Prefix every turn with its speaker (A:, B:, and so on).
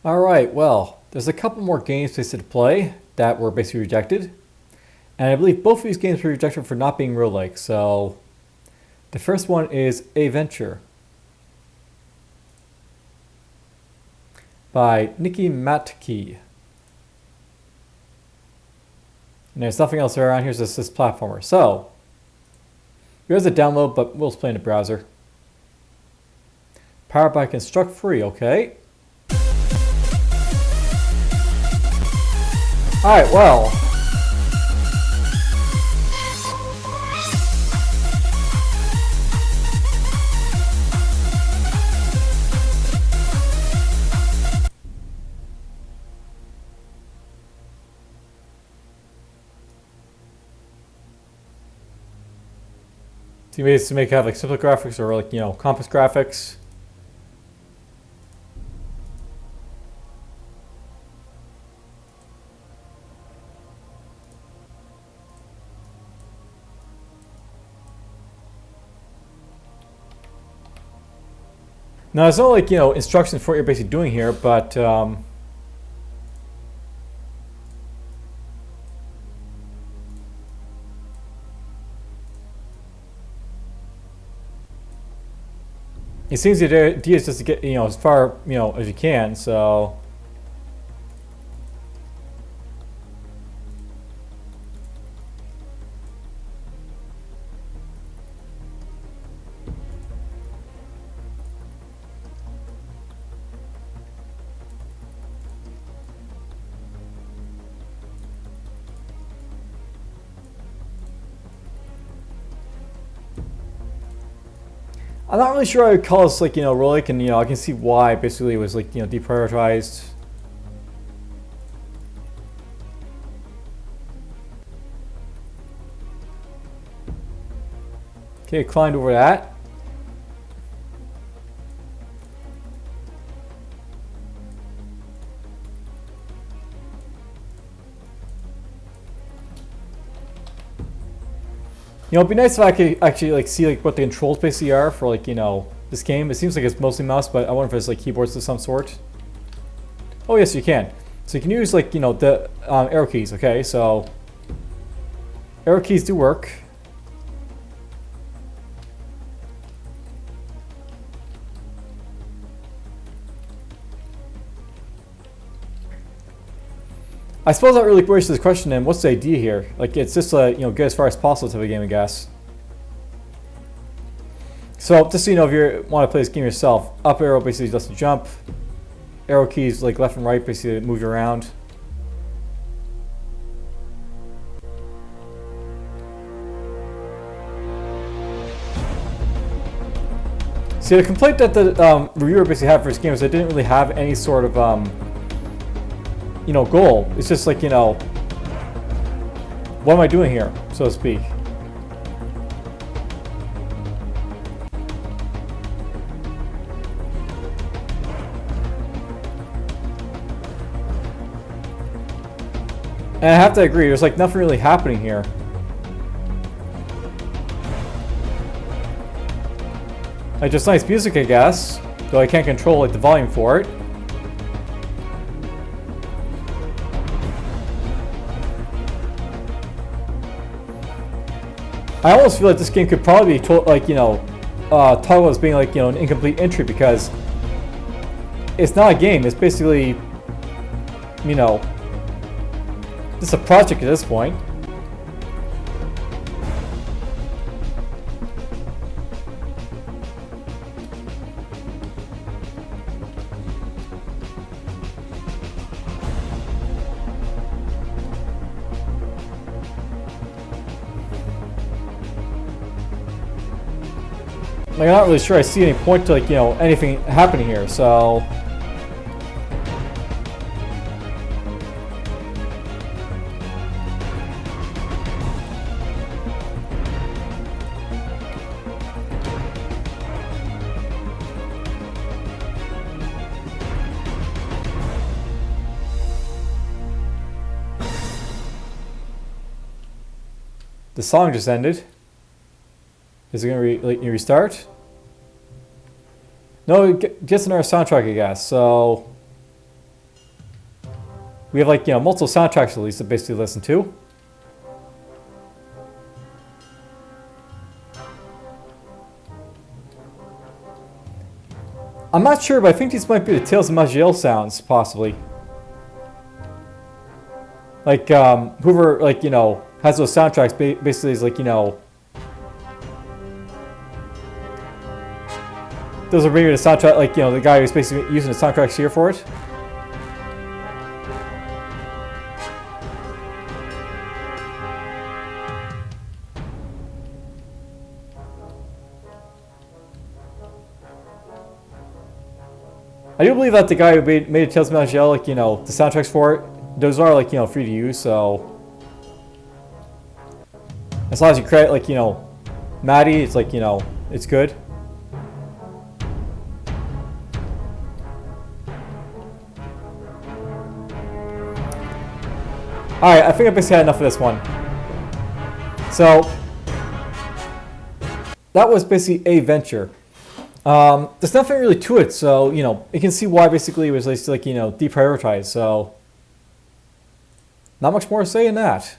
A: Alright, well, there's a couple more games basically to play that were basically rejected. And I believe both of these games were rejected for not being roguelike. So, the first one is A Venture by Nikki Matke. And there's nothing else around here, it's just this platformer. So, here's a download, but we'll play in the browser. Powered by Construct Free, okay. Alright, well. So you made it to make have like simpler graphics or like, compass graphics. Now, there's no like, instructions for what you're basically doing here, but it seems the idea is just to get, as far, as you can, so. I'm not really sure I would call this like, roguelike, and I can see why basically it was like, deprioritized. Okay, climbed over that. It'd be nice if I could actually like see like what the controls basically are for like, this game. It seems like it's mostly mouse, but I wonder if it's like keyboards of some sort. Oh yes, you can. So you can use like, the arrow keys, okay? So arrow keys do work. I suppose that really raises the question then, what's the idea here? Like, it's just a, get as far as possible type of game, I guess. So, just so you know, if you want to play this game yourself, up arrow basically does the jump. Arrow keys, like left and right, basically move you around. See, the complaint that the reviewer basically had for this game is it didn't really have any sort of, goal. It's just like, what am I doing here, so to speak? And I have to agree, there's like nothing really happening here. Like, just nice music, I guess, though I can't control like the volume for it. I almost feel like this game could probably be titled as being like, an incomplete entry, because it's not a game. It's basically, just a project at this point. Like, I'm not really sure I see any point to like, anything happening here, so. The song just ended. Is it going to restart? No, it gets another soundtrack, I guess. So We have like, you know, multiple soundtracks at least to basically listen to. I'm not sure, but I think these might be the Tales of Magiel sounds, possibly. Like, whoever, like, you know, has those soundtracks basically is like, you know, those are maybe the soundtrack, like, you know, the guy who's basically using the soundtracks here for it. I do believe that the guy who made Tales of Magiel, like, you know, the soundtracks for it, those are, like, you know, free to use, so... As long as you credit, like, you know, Maddie, it's like, you know, it's good. Alright, I think I basically had enough of this one. So... that was basically a venture. There's nothing really to it, so, you know, you can see why basically it was like, you know, deprioritized, so not much more to say in that.